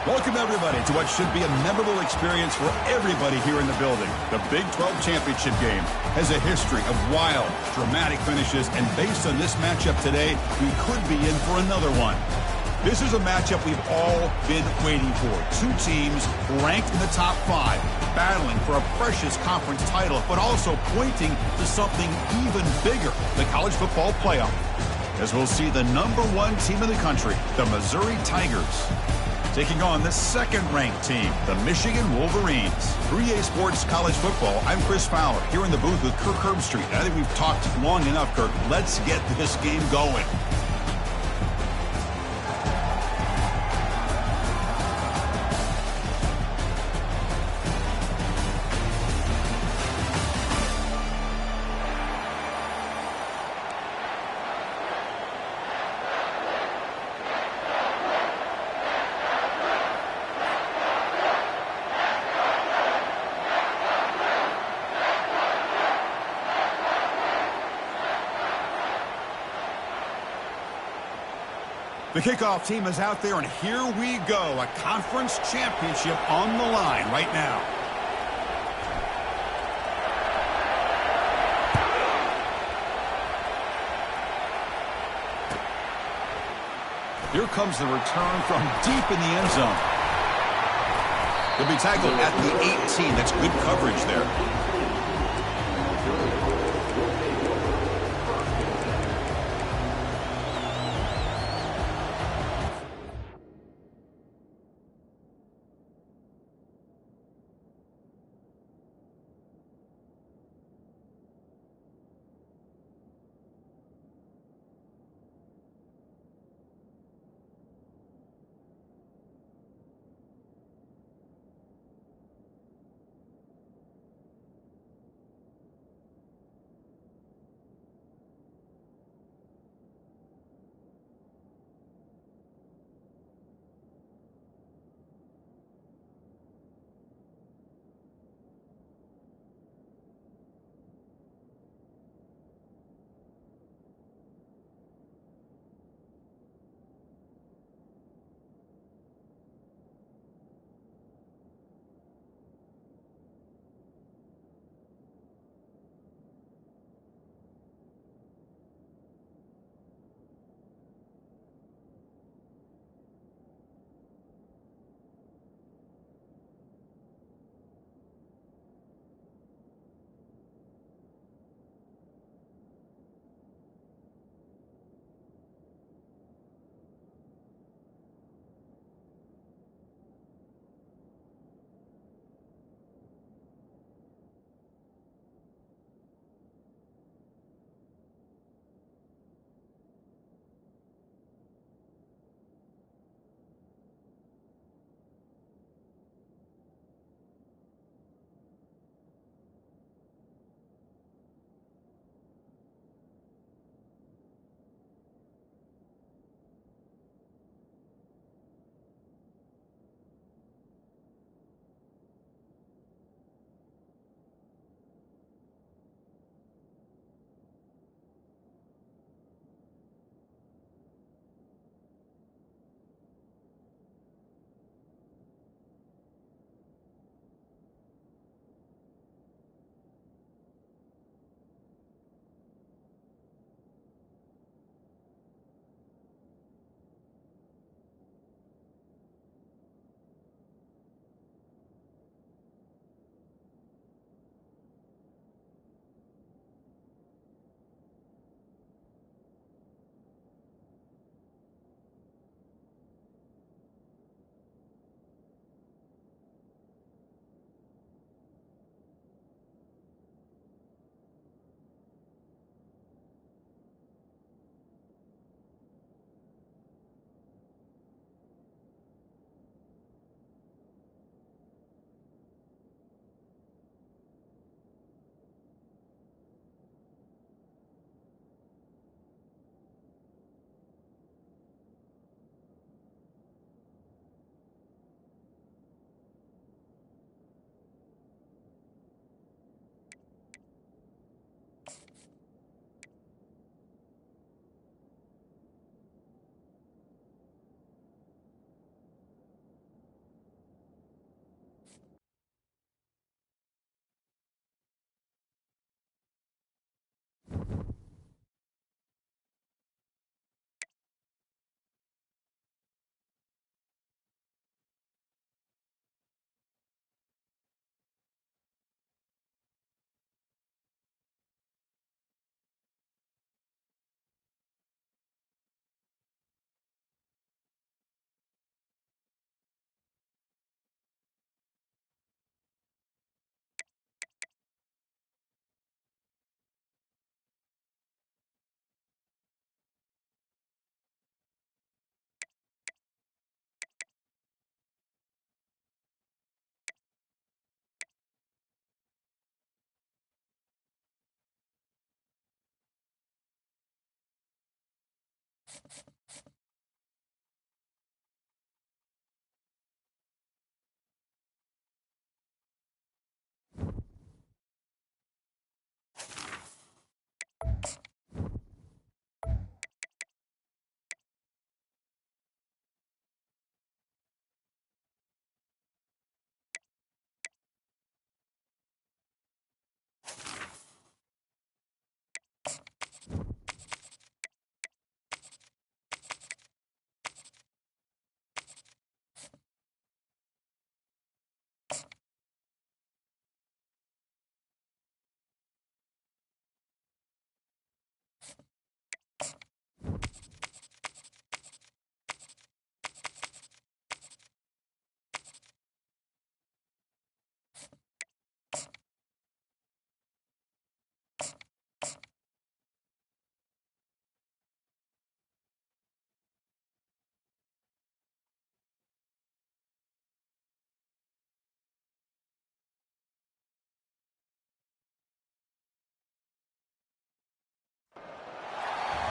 Welcome, everybody, to what should be a memorable experience for everybody here in the building. The Big 12 championship game has a history of wild, dramatic finishes, and based on this matchup today, we could be in for another one. This is a matchup we've all been waiting for. Two teams ranked in the top 5, battling for a precious conference title, but also pointing to something even bigger, the college football playoff. As we'll see the #1 team in the country, the Missouri Tigers, taking on the second-ranked team, the Michigan Wolverines. For EA Sports College Football, I'm Chris Fowler, here in the booth with Kirk Herbstreit. I think we've talked long enough, Kirk. Let's get this game going. The kickoff team is out there, and here we go. A conference championship on the line right now. Here comes the return from deep in the end zone. He'll be tackled at the 18. That's good coverage there.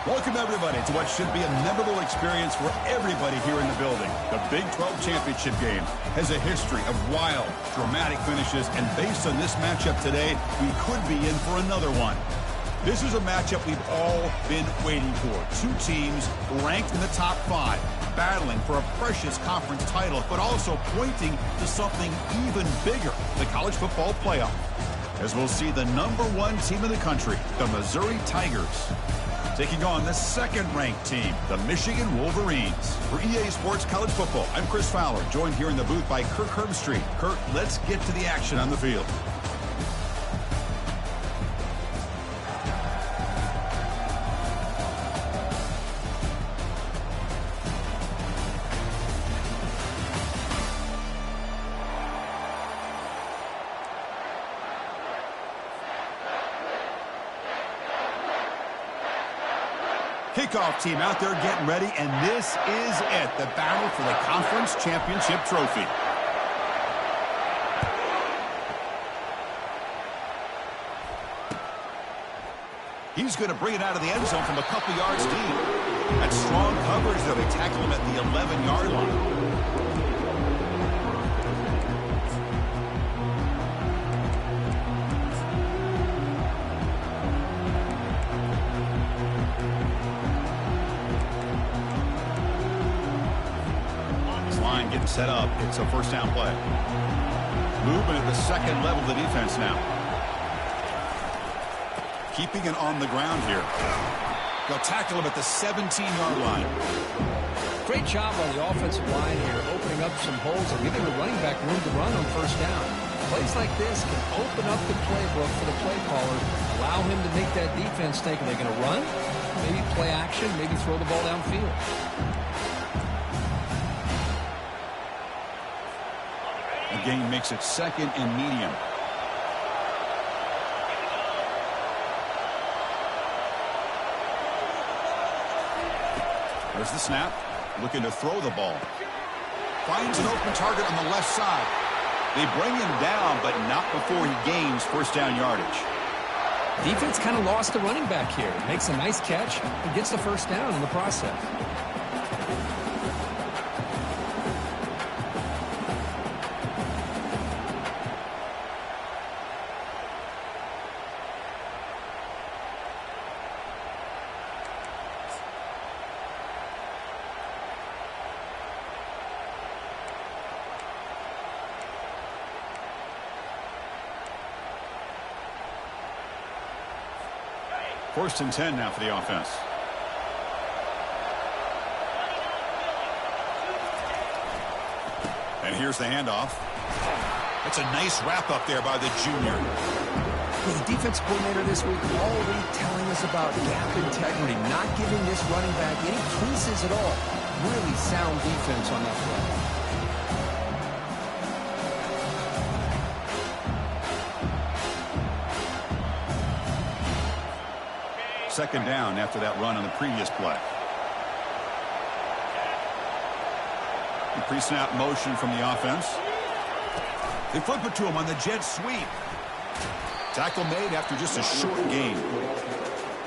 Welcome, everybody, to what should be a memorable experience for everybody here in the building. The Big 12 championship game has a history of wild, dramatic finishes, and based on this matchup today, we could be in for another one. This is a matchup we've all been waiting for. Two teams ranked in the top 5, battling for a precious conference title, but also pointing to something even bigger, the college football playoff. As we'll see the #1 team in the country, the Missouri Tigers, taking on the second-ranked team, the Michigan Wolverines. For EA Sports College Football, I'm Chris Fowler, joined here in the booth by Kirk Herbstreit. Kirk, let's get to the action on the field. Kickoff team out there getting ready, and this is it, the battle for the conference championship trophy. He's going to bring it out of the end zone from a couple yards deep. That's strong coverage, though. They tackle him at the 11-yard line. Getting set up. It's a first down play. Movement at the second level of the defense now. Keeping it on the ground here. They'll tackle him at the 17-yard line. Great job on the offensive line here, opening up some holes and giving the running back room to run on first down. Plays like this can open up the playbook for the play caller, allow him to make that defense think, are they going to run? Maybe play action, maybe throw the ball downfield. The game makes it second and medium. There's the snap. Looking to throw the ball. Finds an open target on the left side. They bring him down, but not before he gains first down yardage. Defense kind of lost the running back here. Makes a nice catch and gets the first down in the process. First and 10 now for the offense. And here's the handoff. That's a nice wrap up there by the junior. Well, the defense coordinator this week already telling us about gap integrity, not giving this running back any creases at all. Really sound defense on that play. Second down after that run on the previous play. The pre-snap motion from the offense. They flip it to him on the jet sweep. Tackle made after just a short gain.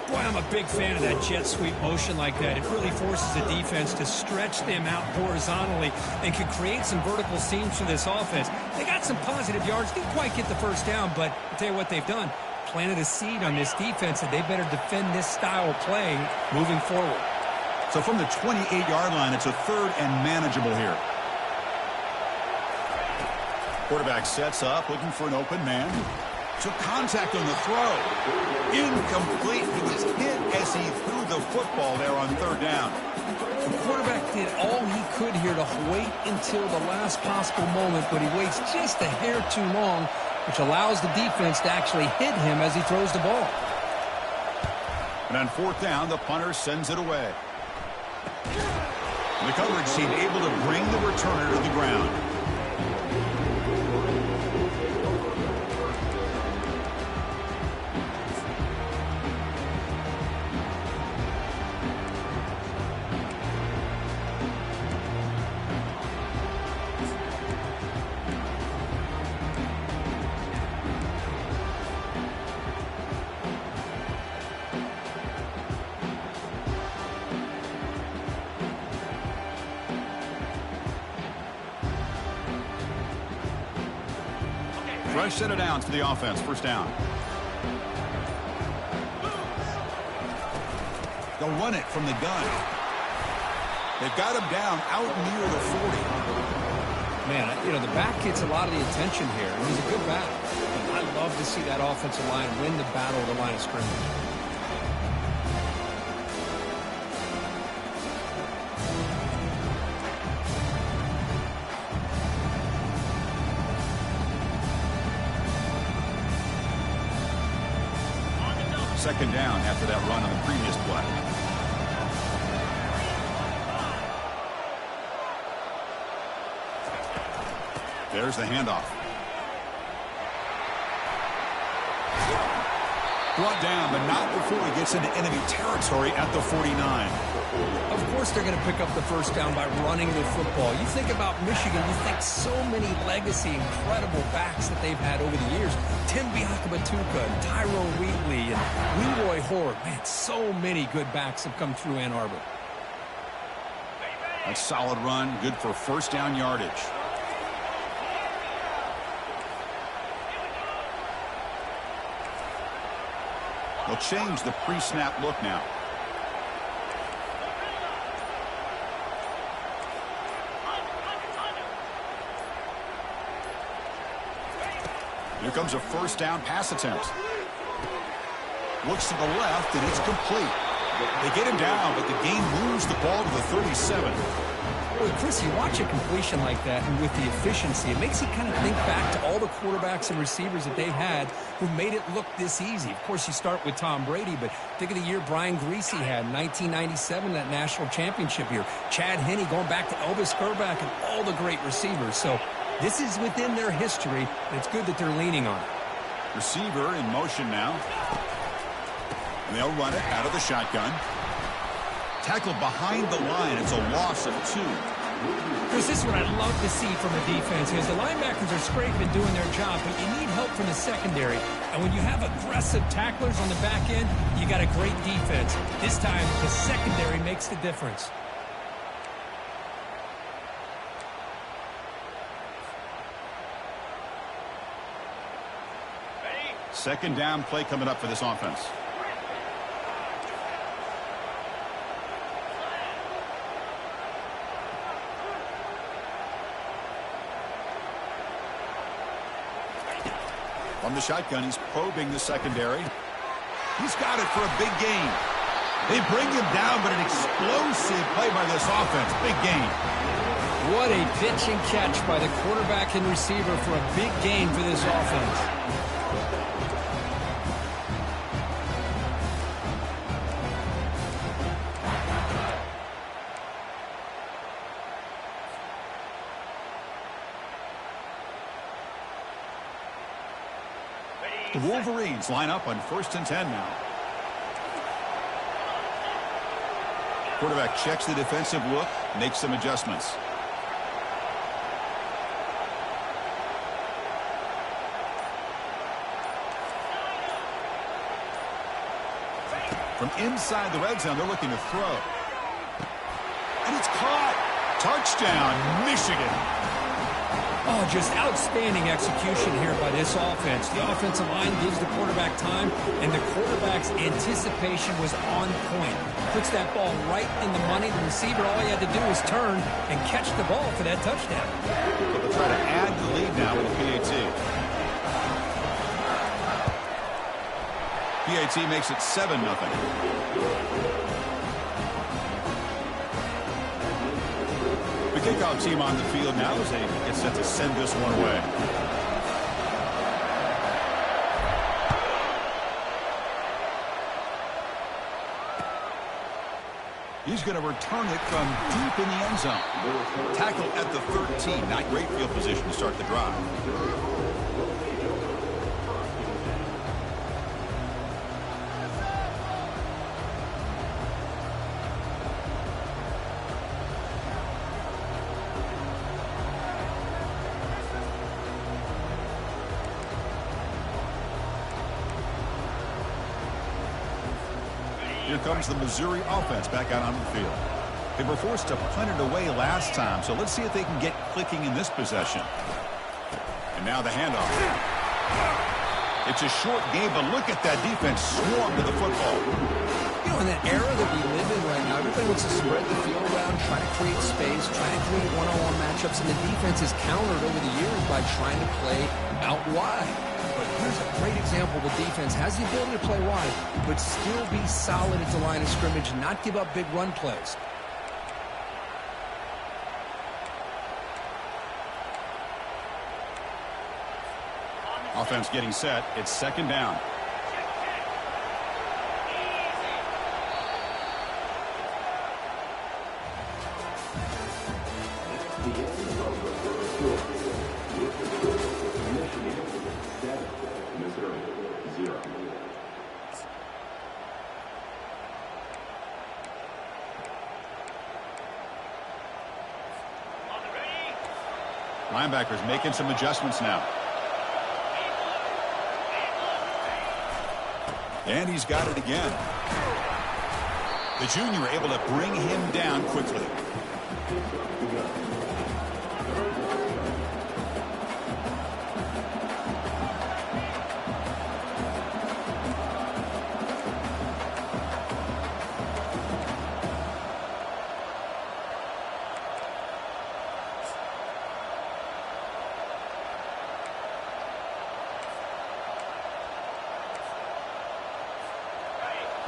Boy, I'm a big fan of that jet sweep motion like that. It really forces the defense to stretch them out horizontally and can create some vertical seams for this offense. They got some positive yards. Didn't quite get the first down, but I'll tell you what they've done. Planted a seed on this defense that they better defend this style of play moving forward. So from the 28-yard line, it's a 3rd and manageable here. Quarterback sets up, looking for an open man. Took contact on the throw. Incomplete. He was hit as he threw the football there on 3rd down. The quarterback did all he could here to wait until the last possible moment, but he waits just a hair too long, which allows the defense to actually hit him as he throws the ball. And on 4th down, the punter sends it away. The coverage team able to bring the returner to the ground. Fresh set of downs for the offense. 1st down. They'll run it from the gun. They've got him down out near the 40. Man, you know, the back gets a lot of the attention here, and he's a good back. And I love to see that offensive line win the battle of the line of scrimmage. Second down after that run on the previous play. There's the handoff. Brought down, but not before he gets into enemy territory at the 49. Of course they're going to pick up the first down by running the football. You think about Michigan, you think so many legacy, incredible backs that they've had over the years. Tim Biakabatuka, Tyrone Wheatley, and Leroy Horde. Man, so many good backs have come through Ann Arbor. A solid run, good for 1st down yardage. They'll change the pre-snap look now. Here comes a 1st down pass attempt. Looks to the left, and it's complete. They get him down, but the game moves the ball to the 37. Boy, Chris, you watch a completion like that, and with the efficiency, it makes you kind of think back to all the quarterbacks and receivers that they've had who made it look this easy. Of course, you start with Tom Brady, but think of the year Brian Griese had in 1997, that national championship year. Chad Henne going back to Elvis Grbac and all the great receivers. So this is within their history, and it's good that they're leaning on it. Receiver in motion now. And they'll run it out of the shotgun. Tackled behind the line. It's a loss of 2. Chris, this is what I'd love to see from the defense is the linebackers are scraping, doing their job, but you need help from the secondary. And when you have aggressive tacklers on the back end, you got a great defense. This time, the secondary makes the difference. Second down play coming up for this offense. From the shotgun, he's probing the secondary. He's got it for a big gain. They bring him down, but an explosive play by this offense. Big gain. What a pitch and catch by the quarterback and receiver for a big gain for this offense. The Wolverines line up on 1st and 10 now. Quarterback checks the defensive look, makes some adjustments. From inside the red zone, they're looking to throw. And it's caught. Touchdown, Michigan. Oh, just outstanding execution here by this offense. The offensive line gives the quarterback time, and the quarterback's anticipation was on point. Puts that ball right in the money. The receiver, all he had to do was turn and catch the ball for that touchdown. So they'll try to add the lead now with the PAT. PAT makes it 7-0. The kickoff team on the field now as they get set to send this one away. He's going to return it from deep in the end zone. Tackle at the 13. Not great field position to start the drive. Here comes the Missouri offense back out on the field. They were forced to punt it away last time, so let's see if they can get clicking in this possession. And now the handoff. It's a short game, but look at that defense swarm to the football. You know, in that era that we live in right now, everybody wants to spread the field around, try to create space, try to create one-on-one matchups, and the defense is countered over the years by trying to play out wide. But here's a great example. The defense has the ability to play wide, but still be solid at the line of scrimmage, not give up big run plays. Offense getting set. It's second down. Linebackers making some adjustments now. And he's got it again. The junior able to bring him down quickly.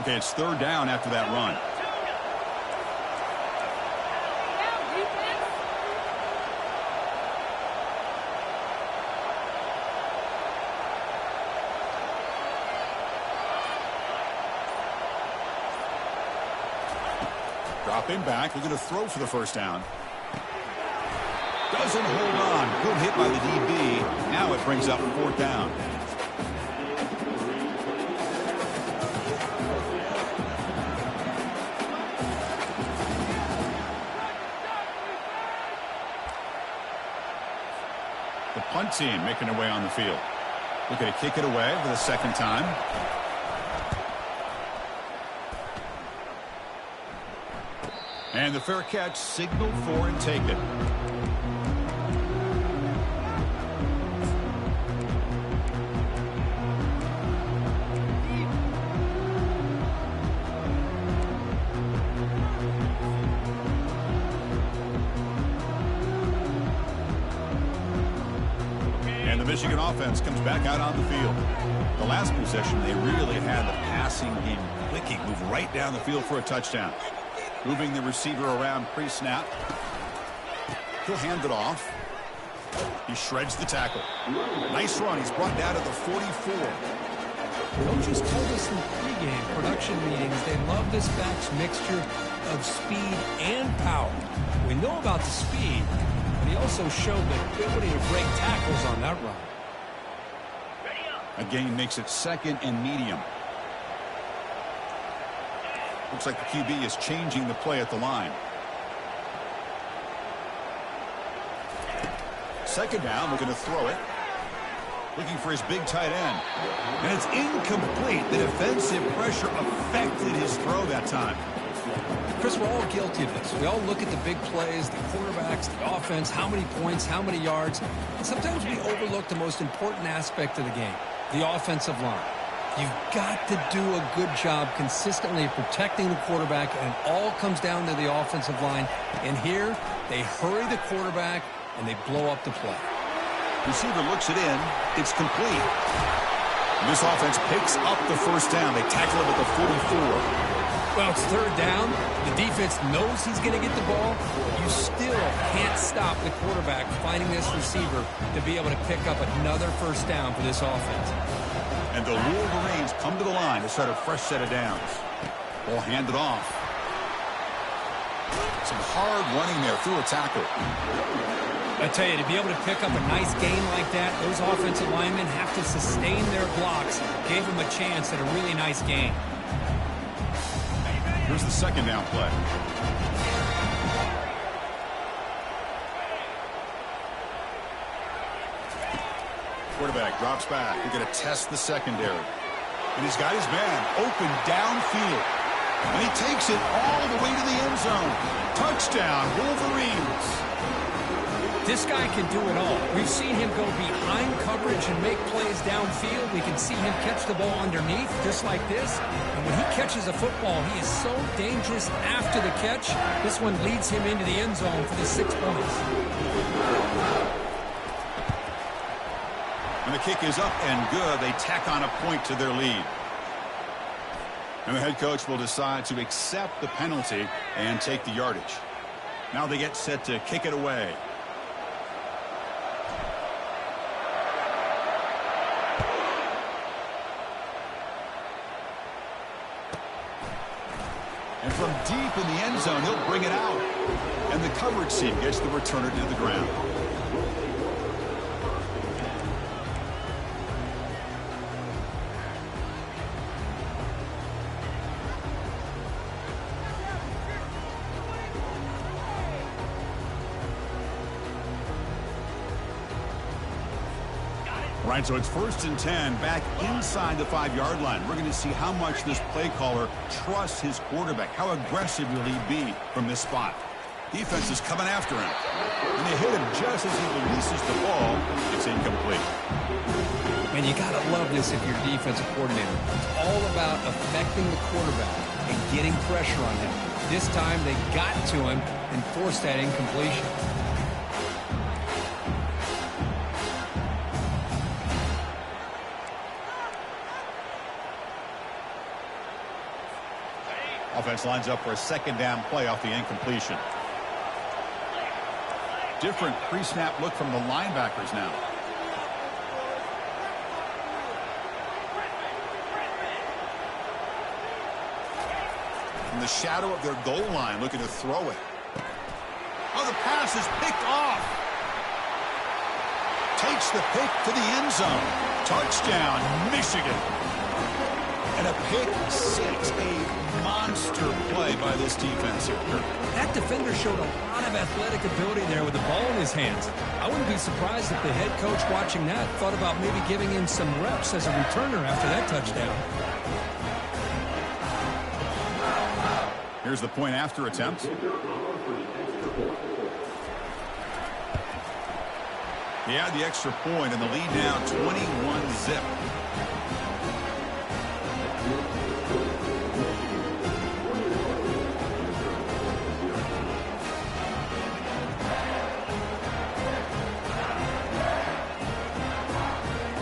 Okay, it's third down after that run. Dropping back, looking to throw for the first down. Doesn't hold on. Good hit by the DB. Now it brings up fourth down. The punt team making their way on the field. Looking to kick it away for the second time. And the fair catch signaled for and taken. Michigan offense comes back out on the field. The last possession, they really had the passing game clicking. Move right down the field for a touchdown. Moving the receiver around pre-snap. He'll hand it off. He shreds the tackle. Nice run. He's brought down to the 44. Coaches told us in pregame production meetings they love this back's mixture of speed and power. We know about the speed, but he also showed the ability to break tackles on that run. A gain makes it second and medium. Looks like the QB is changing the play at the line. Second down, looking to throw it. looking for his big tight end. And it's incomplete. The defensive pressure affected his throw that time. Chris, we're all guilty of this. We all look at the big plays, the quarterbacks, the offense, how many points, how many yards. And sometimes we overlook the most important aspect of the game, the offensive line. You've got to do a good job consistently protecting the quarterback, and it all comes down to the offensive line. And here, they hurry the quarterback, and they blow up the play. Receiver looks it in. It's complete. And this offense picks up the first down. They tackle him at the 44. Well, it's third down. The defense knows he's going to get the ball. You still can't stop the quarterback finding this receiver to be able to pick up another first down for this offense. And the Wolverines come to the line to start a fresh set of downs. Ball handed off. Some hard running there through a tackle. I tell you, to be able to pick up a nice gain like that, those offensive linemen have to sustain their blocks. Gave them a chance at a really nice gain. Here's the second down play. Quarterback drops back. They're going to test the secondary. And he's got his man open downfield. And he takes it all the way to the end zone. Touchdown, Wolverines. This guy can do it all. We've seen him go behind coverage and make plays downfield. We can see him catch the ball underneath, just like this. And when he catches a football, he is so dangerous after the catch. This one leads him into the end zone for the 6 points. And the kick is up and good. They tack on a point to their lead. And the head coach will decide to accept the penalty and take the yardage. Now they get set to kick it away. And from deep in the end zone, he'll bring it out. And the coverage team gets the returner to the ground. All right, so it's 1st and 10 back inside the 5-yard line. We're going to see how much this play caller trusts his quarterback. How aggressive will he be from this spot? Defense is coming after him. And they hit him just as he releases the ball. It's incomplete. Man, you got to love this if you're a defensive coordinator. It's all about affecting the quarterback and getting pressure on him. This time they got to him and forced that incompletion. Offense lines up for a second down play off the incompletion. Different pre-snap look from the linebackers now. In the shadow of their goal line, looking to throw it. Oh, the pass is picked off. Takes the pick to the end zone. Touchdown, Michigan. And a pick six, a monster play by this defense here. That defender showed a lot of athletic ability there with the ball in his hands. I wouldn't be surprised if the head coach watching that thought about maybe giving him some reps as a returner after that touchdown. Here's the point after attempt. He had the extra point and the lead now 21-zip.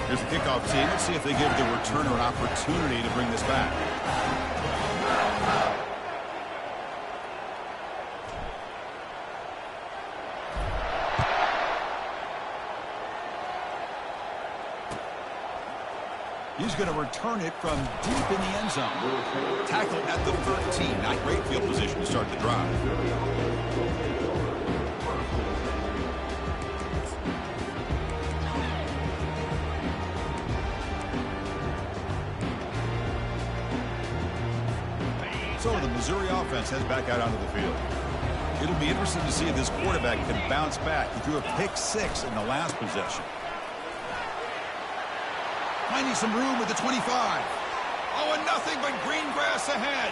Here's the kickoff team. Let's see if they give the returner an opportunity to bring this back. He's going to return it from deep in the end zone. Tackle at the 13. Not great field position to start the drive. So the Missouri offense heads back out onto the field. It'll be interesting to see if this quarterback can bounce back. He threw a pick six in the last possession. Finding some room with the 25. Oh, and nothing but green grass ahead.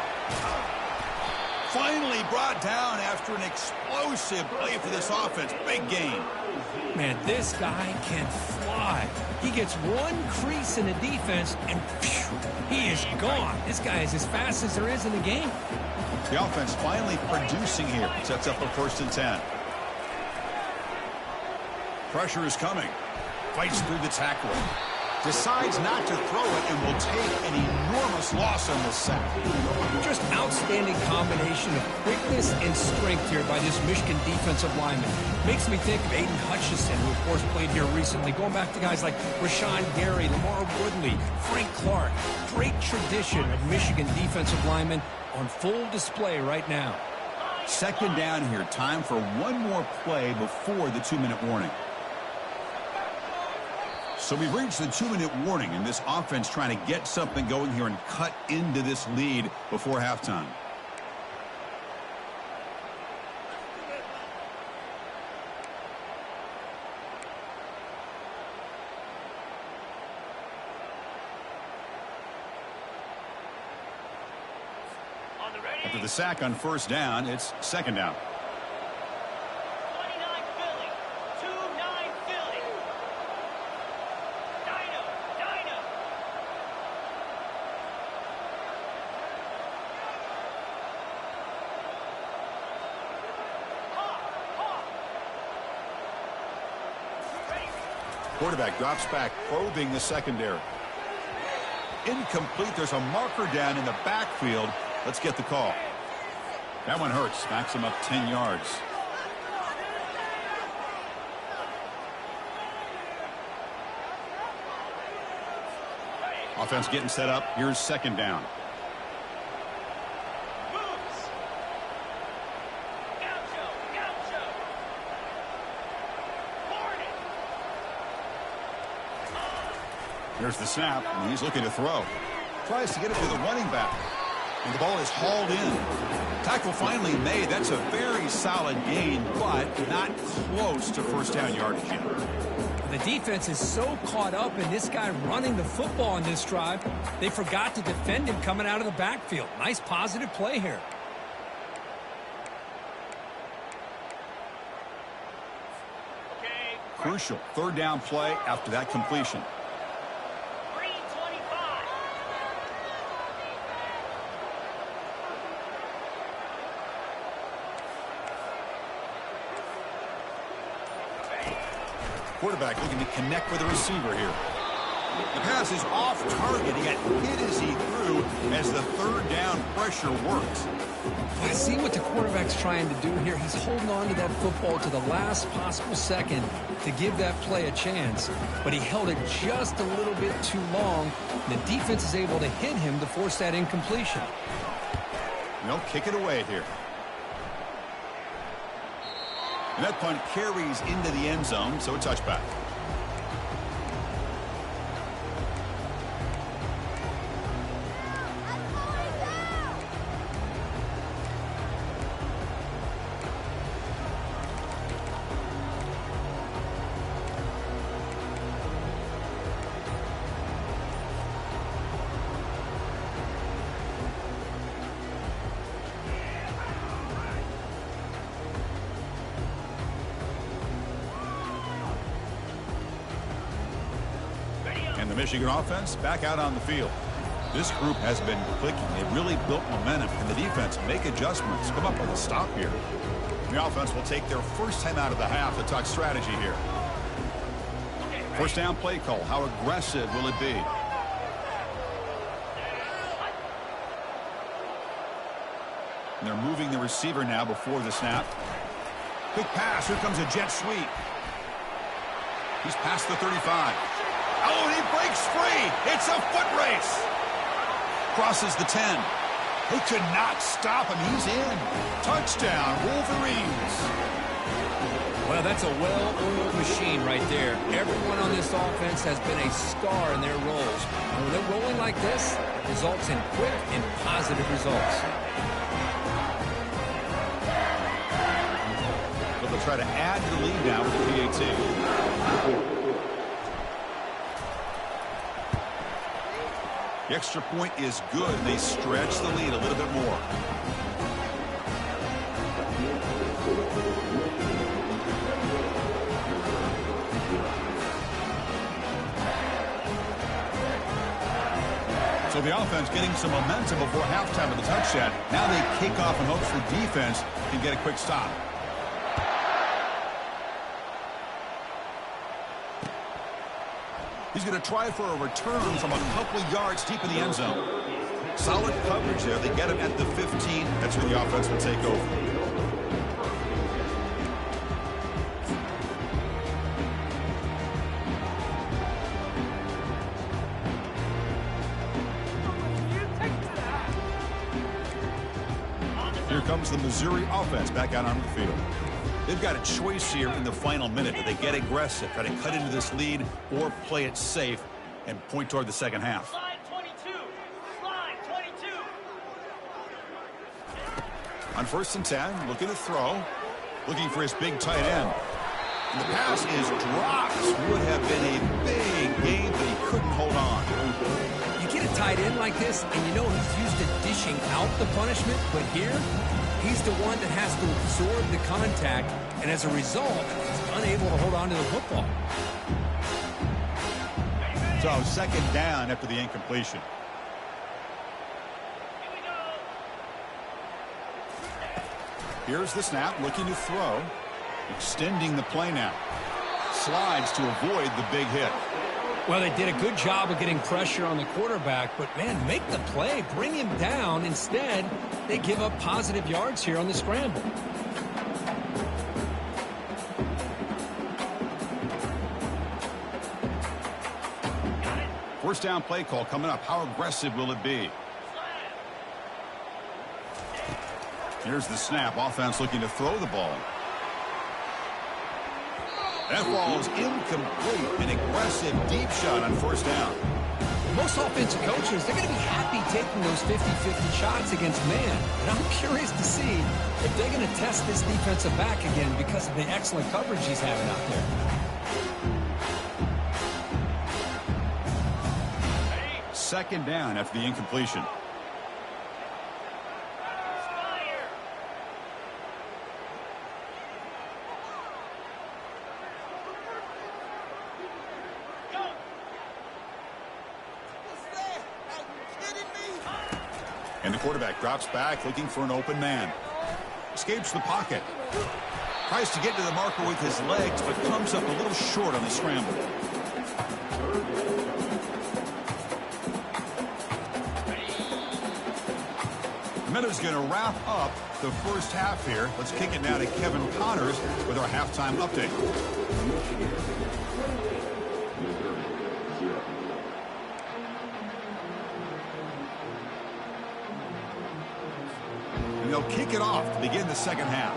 Finally brought down after an explosive play for this offense. Big gain. Man, this guy can fly. He gets one crease in the defense, and phew, he is gone. This guy is as fast as there is in the game. The offense finally producing here. Sets up a 1st and 10. Pressure is coming. Fights through the tackle. Decides not to throw it and will take an enormous loss on this sack. Just outstanding combination of quickness and strength here by this Michigan defensive lineman. Makes me think of Aiden Hutchinson, who of course played here recently. Going back to guys like Rashawn Gary, Lamar Woodley, Frank Clark. Great tradition of Michigan defensive linemen on full display right now. 2nd down here. Time for one more play before the 2-minute warning. So we've reached the 2-minute warning, and this offense trying to get something going here and cut into this lead before halftime. After the sack on 1st down, it's 2nd down. Quarterback drops back, probing the secondary. Incomplete. There's a marker down in the backfield. Let's get the call. That one hurts. Backs him up 10 yards. Offense getting set up. Here's 2nd down. Here's the snap, and he's looking to throw. Tries to get it to the running back, and the ball is hauled in. Tackle finally made. That's a very solid gain, but not close to 1st down yardage yet. The defense is so caught up in this guy running the football on this drive, they forgot to defend him coming out of the backfield. Nice positive play here. Crucial 3rd down play after that completion. Quarterback looking to connect with the receiver here. The pass is off target. He got hit as he threw as the 3rd down pressure works. I see what the quarterback's trying to do here. He's holding on to that football to the last possible second to give that play a chance. But he held it just a little bit too long. The defense is able to hit him to force that incompletion. They'll kick it away here. And that punt carries into the end zone, so a touchback. The Michigan offense back out on the field. This group has been clicking. They've really built momentum, and the defense make adjustments. Come up with a stop here. The offense will take their 1st time out of the half to talk strategy here. 1st down play call. How aggressive will it be? And they're moving the receiver now before the snap. Quick pass. Here comes a jet sweep. He's past the 35. Oh, and he breaks free. It's a foot race. Crosses the 10. They could not stop him. He's in. Touchdown, Wolverines. Well, that's a well-oiled machine right there. Everyone on this offense has been a star in their roles. And when they're rolling like this, it results in quick and positive results. But they'll try to add to the lead now with the PAT. The extra point is good. They stretch the lead a little bit more. So the offense getting some momentum before halftime with the touchdown. Now they kick off in hopes the defense can get a quick stop. He's going to try for a return from a couple of yards deep in the end zone. Solid coverage there. They get him at the 15. That's where the offense will take over. Here comes the Missouri offense back out onto the field. They've got a choice here in the final minute. Do they get aggressive, try to cut into this lead, or play it safe and point toward the second half? Slide 22. Slide 22. On 1st and 10, looking to throw. Looking for his big tight end. And the pass is dropped. Would have been a big game, but he couldn't hold on. You get a tight end like this, and you know he's used to dishing out the punishment, but here, he's the one that has to absorb the contact, and as a result, he's unable to hold on to the football. So 2nd down after the incompletion. Here's the snap, looking to throw. Extending the play now. Slides to avoid the big hit. Well, they did a good job of getting pressure on the quarterback, but, man, make the play, bring him down. Instead, they give up positive yards here on the scramble. First down play call coming up. How aggressive will it be? Here's the snap. Offense looking to throw the ball. That ball is incomplete. An aggressive deep shot on 1st down. Most offensive coaches, they're going to be happy taking those 50-50 shots against man. And I'm curious to see if they're going to test this defensive back again because of the excellent coverage he's having out there. Second down after the incompletion. And the quarterback drops back, looking for an open man. Escapes the pocket. Tries to get to the marker with his legs, but comes up a little short on the scramble. Meadow's going to wrap up the first half here. Let's kick it now to Kevin Connors with our halftime update. And they'll kick it off to begin the second half.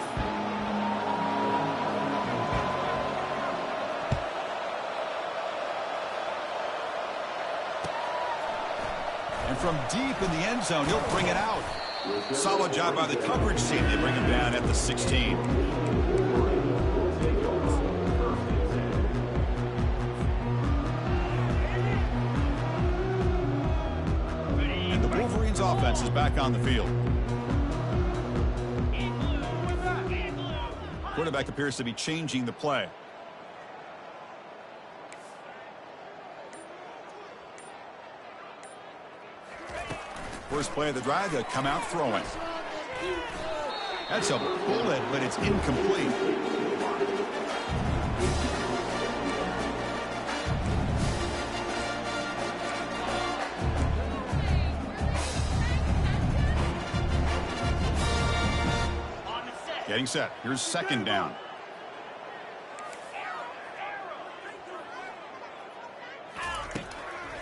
And from deep in the end zone, he'll bring it out. Solid job by the coverage team. They bring him down at the 16. And the Wolverines offense is back on the field. Quarterback appears to be changing the play. First play of the drive, they'll come out throwing. That's a bullet, but it's incomplete. Getting set. Here's second down.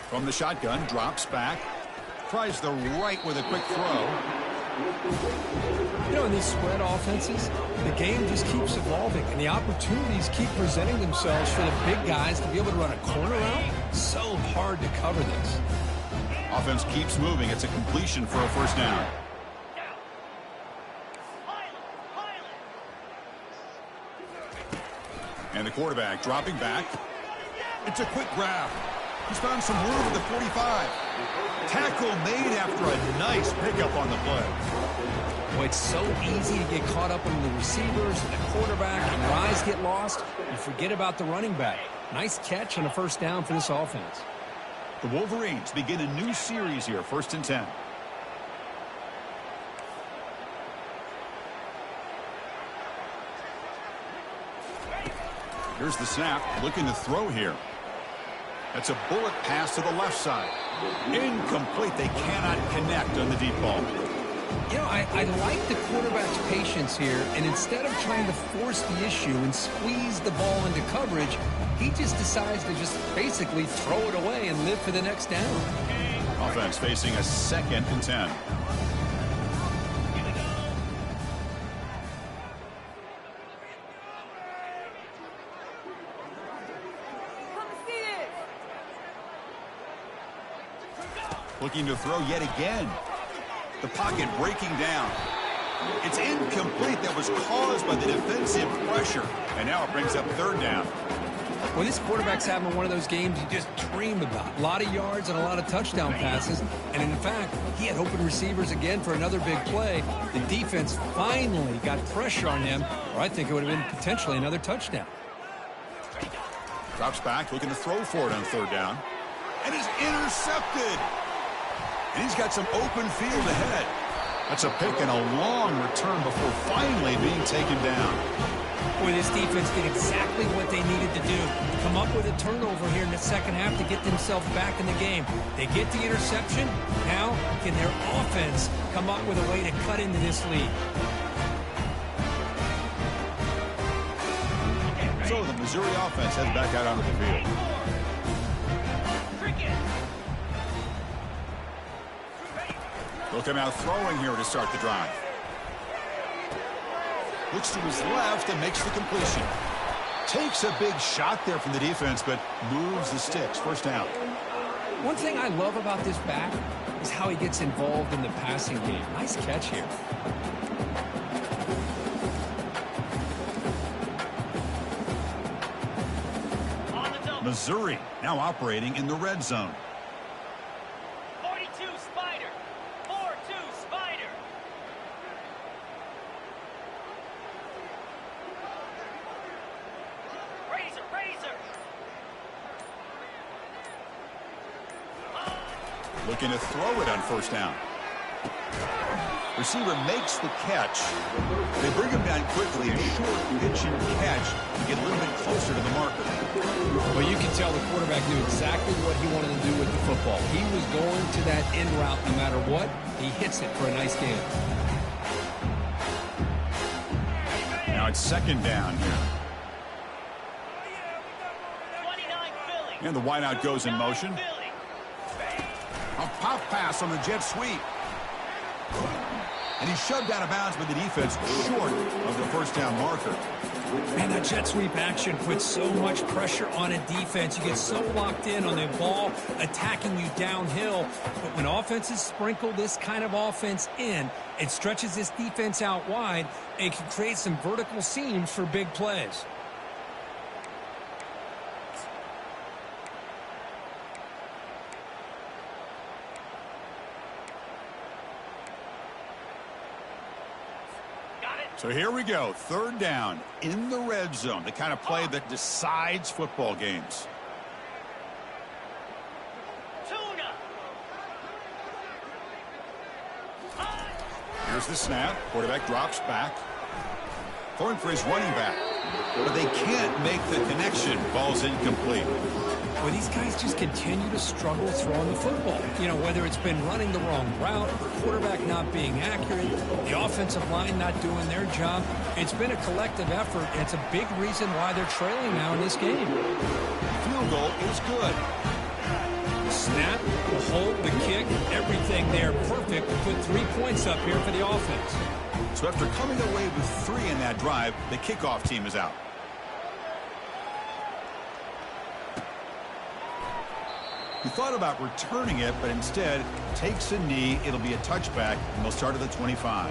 From the shotgun, drops back. Tries the right with a quick throw. You know, in these spread offenses, the game just keeps evolving, and the opportunities keep presenting themselves for the big guys to be able to run a corner out. So hard to cover this. Offense keeps moving. It's a completion for a first down. And the quarterback dropping back. It's a quick grab. He's found some room at the 45. Tackle made after a nice pickup on the play. Well, it's so easy to get caught up in the receivers, the quarterback, and your eyes get lost. You forget about the running back. Nice catch and a first down for this offense. The Wolverines begin a new series here, 1st and 10. Here's the snap, looking to throw here. That's a bullet pass to the left side. Incomplete. They cannot connect on the deep ball. You know, I like the quarterback's patience here, and instead of trying to force the issue and squeeze the ball into coverage, he just decides to just basically throw it away and live for the next down. Offense facing a 2nd and 10. Looking to throw yet again. The pocket breaking down. It's incomplete. That was caused by the defensive pressure. And now it brings up 3rd down. Well, this quarterback's having one of those games you just dream about. A lot of yards and a lot of touchdown passes. And in fact, he had open receivers again for another big play. The defense finally got pressure on him, or I think it would have been potentially another touchdown. Drops back, looking to throw for it on 3rd down. And is intercepted. And he's got some open field ahead. That's a pick and a long return before finally being taken down. Boy, this defense did exactly what they needed to do. Come up with a turnover here in the second half to get themselves back in the game. They get the interception. Now, can their offense come up with a way to cut into this lead? So the Missouri offense heads back out onto the field. They'll come out throwing here to start the drive. Looks to his left and makes the completion. Takes a big shot there from the defense, but moves the sticks. 1st down. One thing I love about this back is how he gets involved in the passing game. Nice catch here. Missouri now operating in the red zone. 42 Spider. 4-2 Spider. Razor. Looking to throw it on 1st down. Receiver makes the catch. They bring him down quickly. A short pitch and catch to get a little bit closer to the marker. Well, you can tell the quarterback knew exactly what he wanted to do with the football. He was going to that in route no matter what. He hits it for a nice gain. Now it's 2nd down here. 29 Philly. And the wideout goes in motion. A pop pass on the jet sweep. And he's shoved out of bounds by the defense short of the 1st down marker. Man, that jet sweep action puts so much pressure on a defense. You get so locked in on the ball attacking you downhill. But when offenses sprinkle this kind of offense in, it stretches this defense out wide. And it can create some vertical seams for big plays. So here we go. 3rd down in the red zone. The kind of play that decides football games. Tuna. Here's the snap. Quarterback drops back. Throwing for his running back. But they can't make the connection. Ball's incomplete. Well, these guys just continue to struggle throwing the football. You know, whether it's been running the wrong route, quarterback not being accurate, the offensive line not doing their job. It's been a collective effort, and it's a big reason why they're trailing now in this game. Field goal is good. The snap, the hold, the kick, everything there perfect to put 3 points up here for the offense. So after coming away with 3 in that drive, the kickoff team is out. He thought about returning it, but instead takes a knee. It'll be a touchback, and they'll start at the 25.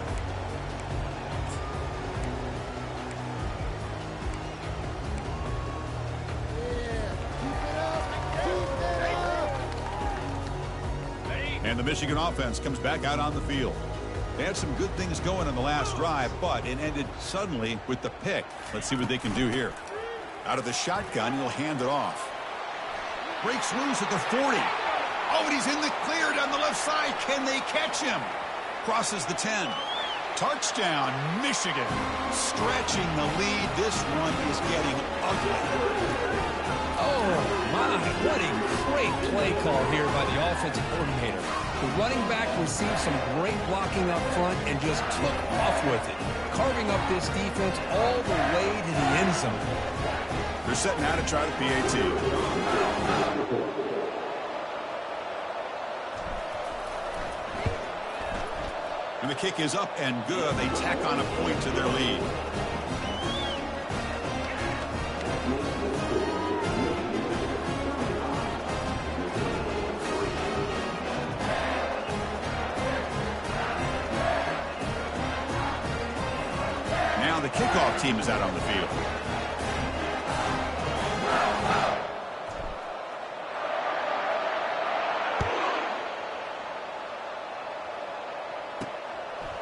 And the Michigan offense comes back out on the field. They had some good things going on the last drive, but it ended suddenly with the pick. Let's see what they can do here. Out of the shotgun, he'll hand it off. Breaks loose at the 40. Oh, and he's in the clear down the left side. Can they catch him? Crosses the 10. Touchdown, Michigan. Stretching the lead. This one is getting ugly. Oh, my, what a great play call here by the offensive coordinator. The running back received some great blocking up front and just took off with it, carving up this defense all the way to the end zone. They're setting out to try the PAT. And the kick is up and good. They tack on a point to their lead. Now the kickoff team is out on the field.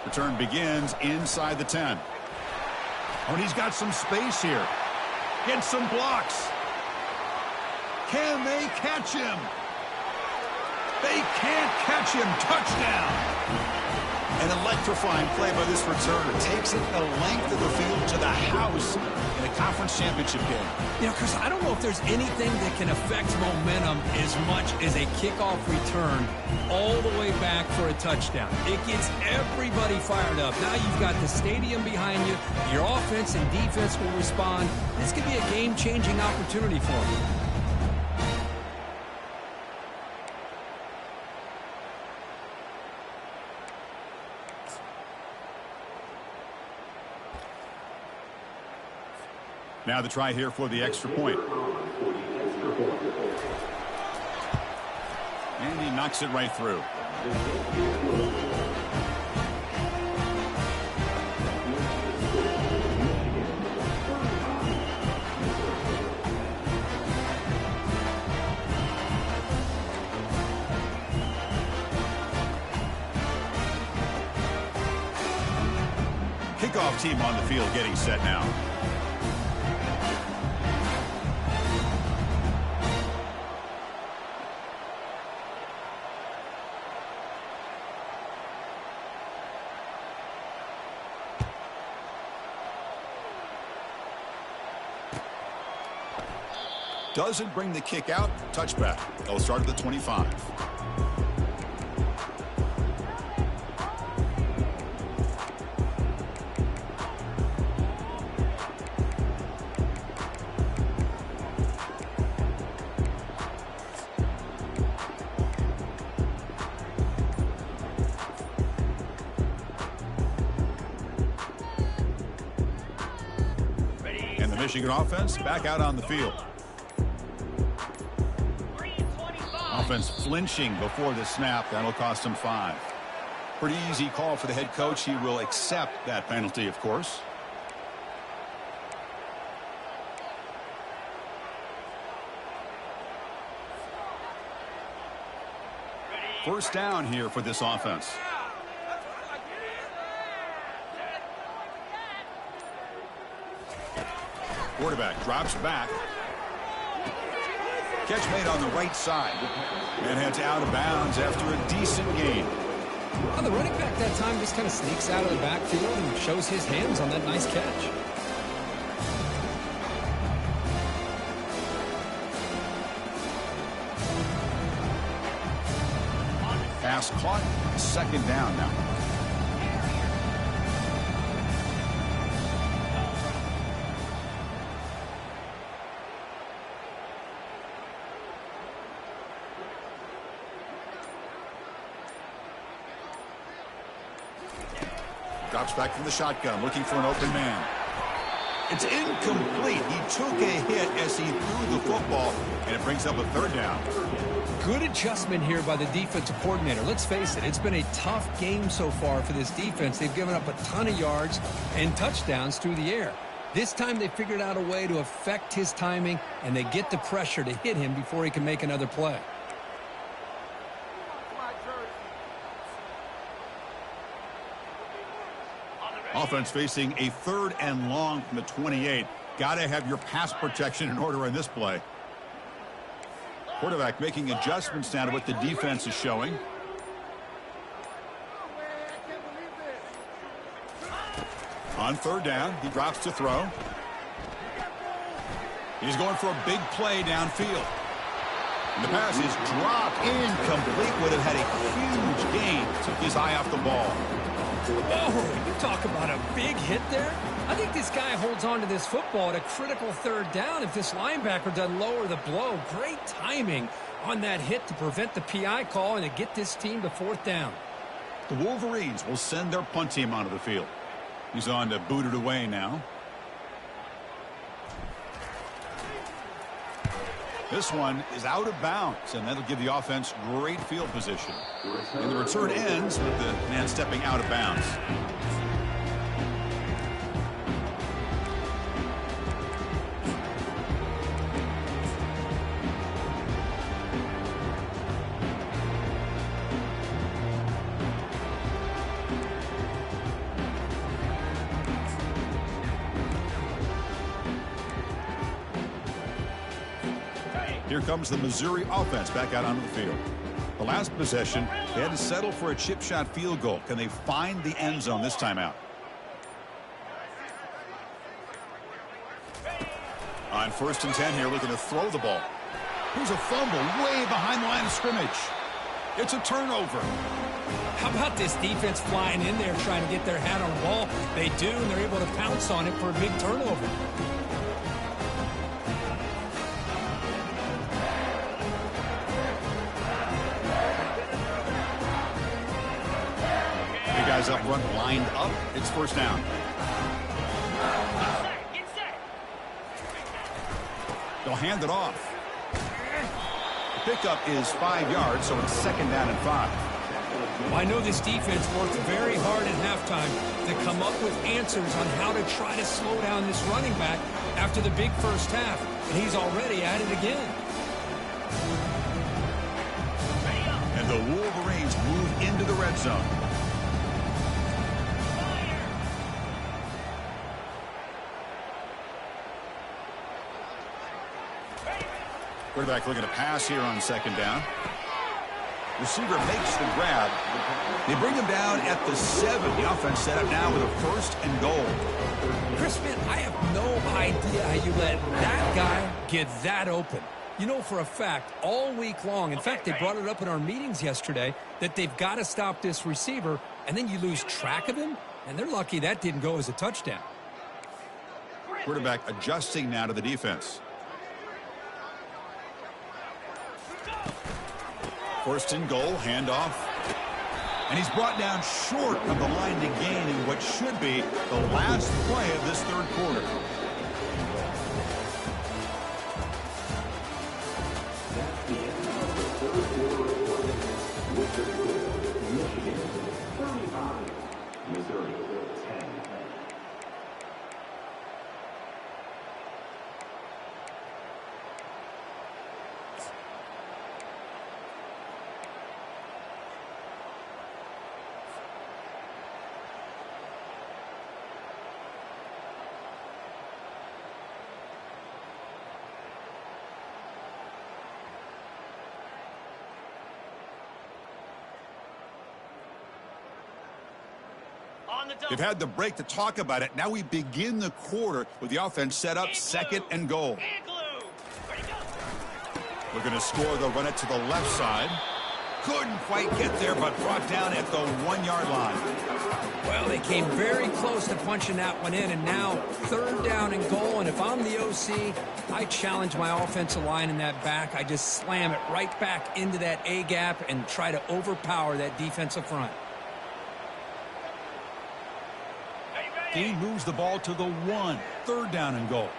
Return begins inside the 10. Oh, and he's got some space here. Gets some blocks. Can they catch him? They can't catch him. Touchdown. An electrifying play by this returner. Takes it the length of the field to the house in a conference championship game. You know, Chris, I don't know if there's anything that can affect momentum as much as a kickoff return all the way back for a touchdown. It gets everybody fired up. Now you've got the stadium behind you. Your offense and defense will respond. This could be a game-changing opportunity for them. Now the try here for the extra point. And he knocks it right through. Kickoff team on the field getting set now. Doesn't bring the kick out. Touchback. They'll start at the 25. And the Michigan offense back out on the field. Offense flinching before the snap. That'll cost him 5. Pretty easy call for the head coach. He will accept that penalty, of course. First down here for this offense. Quarterback drops back. Catch made on the right side. And heads out of bounds after a decent gain. Well, the running back that time just kind of sneaks out of the backfield and shows his hands on that nice catch. Pass caught. Second down now. Drops back from the shotgun, looking for an open man. It's incomplete. He took a hit as he threw the football, and it brings up a third down. Good adjustment here by the defensive coordinator. Let's face it, it's been a tough game so far for this defense. They've given up a ton of yards and touchdowns through the air. This time they figured out a way to affect his timing, and they get the pressure to hit him before he can make another play. Offense facing a 3rd and long from the 28. Got to have your pass protection in order in this play. Quarterback making adjustments now to what the defense is showing. On 3rd down, he drops to throw. He's going for a big play downfield. And the pass is dropped, incomplete. Would have had a huge gain. Took his eye off the ball. Oh, you talk about a big hit there. I think this guy holds on to this football at a critical 3rd down if this linebacker doesn't lower the blow. Great timing on that hit to prevent the PI call and to get this team to 4th down. The Wolverines will send their punt team onto the field. He's on to boot it away now. This one is out of bounds, and that'll give the offense great field position. And the return ends with the man stepping out of bounds. Here comes the Missouri offense back out onto the field. The last possession, they had to settle for a chip shot field goal. Can they find the end zone this time out? On 1st and 10 here, looking to throw the ball. Here's a fumble way behind the line of scrimmage. It's a turnover. How about this defense flying in there trying to get their hat on the ball? They do, and they're able to pounce on it for a big turnover. Guys up front lined up. It's 1st down. They'll hand it off. The pickup is 5 yards, so it's 2nd down and 5. Well, I know this defense worked very hard at halftime to come up with answers on how to try to slow down this running back after the big first half, and he's already at it again. And the Wolverines move into the red zone. Quarterback looking to pass here on 2nd down. Receiver makes the grab. They bring him down at the 7. The offense set up now with a 1st and goal. Chris, man, I have no idea how you let that guy get that open. You know for a fact, all week long, in fact, they brought it up in our meetings yesterday, that they've got to stop this receiver, and then you lose track of him, and they're lucky that didn't go as a touchdown. Quarterback adjusting now to the defense. 1st and goal, handoff. And he's brought down short of the line to gain in what should be the last play of this 3rd quarter. Missouri 10. They've had the break to talk about it. Now we begin the quarter with the offense set up 2nd and goal. Looking to score. They'll run it to the left side. Couldn't quite get there, but brought down at the 1-yard line. Well, they came very close to punching that one in, and now 3rd down and goal. And if I'm the OC, I challenge my offensive line in that back. I just slam it right back into that A gap and try to overpower that defensive front. He moves the ball to the 1. 3rd down and goal.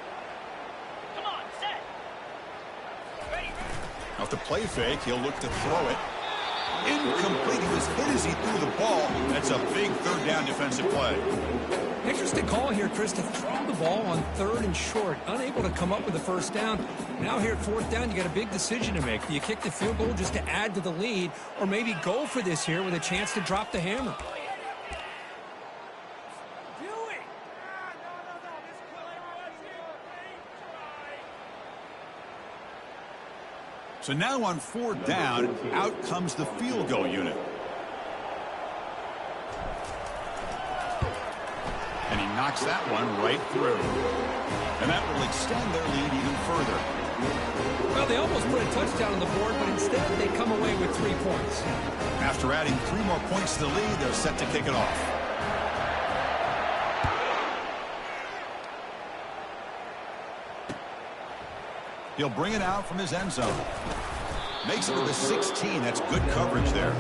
Come on, set. Ready. Off the play fake, he'll look to throw it. Incomplete. He was hit as he threw the ball. That's a big 3rd down defensive play. Interesting call here, Chris, to throw the ball on 3rd and short. Unable to come up with the 1st down. Now here at 4th down, you got a big decision to make. Do you kick the field goal just to add to the lead, or maybe go for this here with a chance to drop the hammer? So now on 4th down, out comes the field goal unit. And he knocks that one right through. And that will extend their lead even further. Well, they almost put a touchdown on the board, but instead they come away with 3 points. After adding 3 more points to the lead, they're set to kick it off. He'll bring it out from his end zone. Makes it to the 16. That's good coverage there.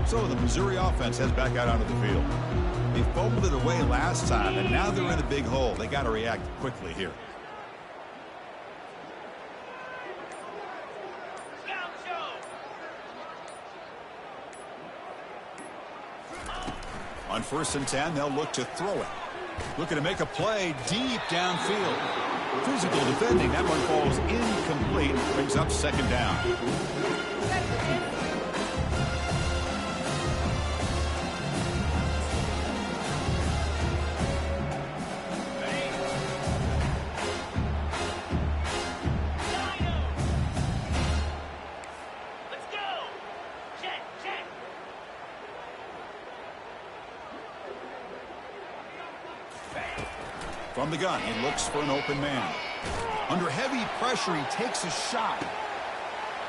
So the Missouri offense heads back out onto the field. They fumbled it away last time, and now they're in a big hole. They got to react quickly here. On 1st and 10, they'll look to throw it. Looking to make a play deep downfield. Physical defending. That one falls incomplete. Brings up 2nd down. From the gun, he looks for an open man. Under heavy pressure, he takes a shot.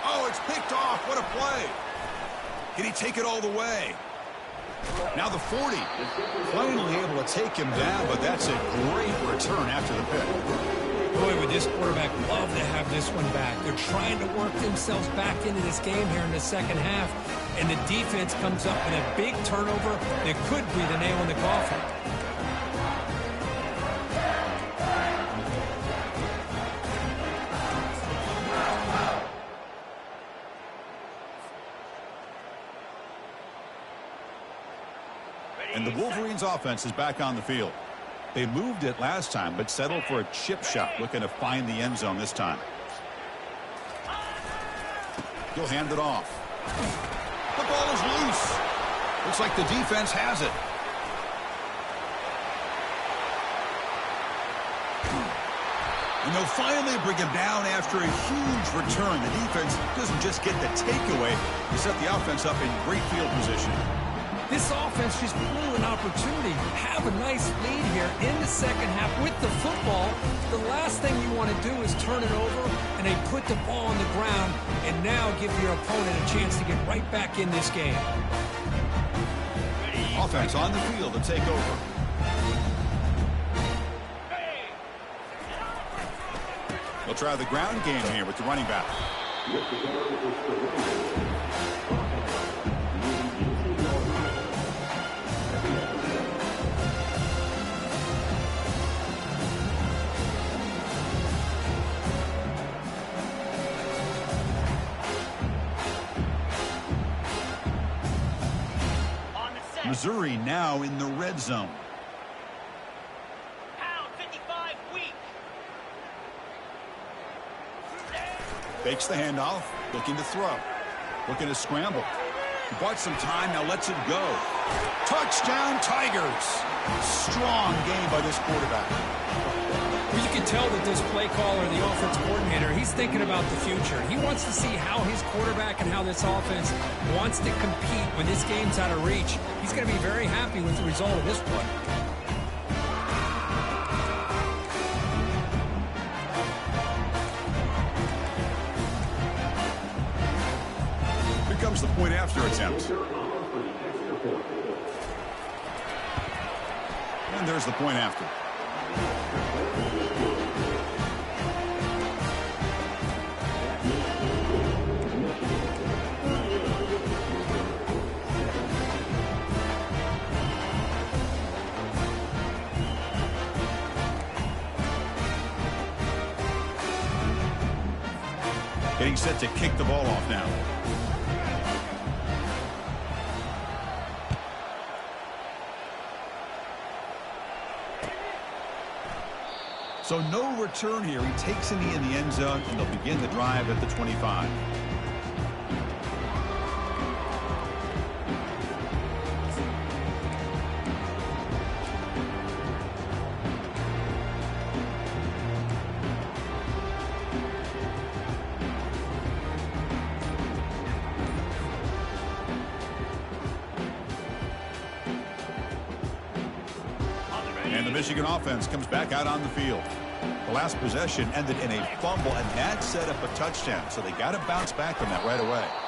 Oh, it's picked off. What a play. Can he take it all the way? Now the 40. Finally able to take him down, but that's a great return after the pick. Boy, would this quarterback love to have this one back. They're trying to work themselves back into this game here in the 2nd half, and the defense comes up with a big turnover that could be the nail in the coffin. And the Wolverines offense is back on the field. They moved it last time, but settled for a chip shot, looking to find the end zone this time. He'll hand it off. The ball is loose. Looks like the defense has it. And they'll finally bring him down after a huge return. The defense doesn't just get the takeaway. They set the offense up in great field position. This offense just blew an opportunity. Have a nice lead here in the 2nd half with the football. The last thing you want to do is turn it over, and they put the ball on the ground and now give your opponent a chance to get right back in this game. Offense on the field to take over. They'll try the ground game here with the running back. Missouri now in the red zone. Pound 55 weak. Fakes the handoff, looking to throw, looking to scramble. He bought some time, now lets it go. Touchdown, Tigers. Strong game by this quarterback. Well, you can tell that this play caller, the offense coordinator, he's thinking about the future. He wants to see how his quarterback and how this offense wants to compete when this game's out of reach. He's going to be very happy with the result of this play. Here comes the point after attempt. And there's the point after. Getting set to kick the ball off now. So no return here. He takes a knee in the end zone, and they'll begin the drive at the 25. And the Michigan offense comes back out on the field. The last possession ended in a fumble, and that set up a touchdown. So they got to bounce back from that right away.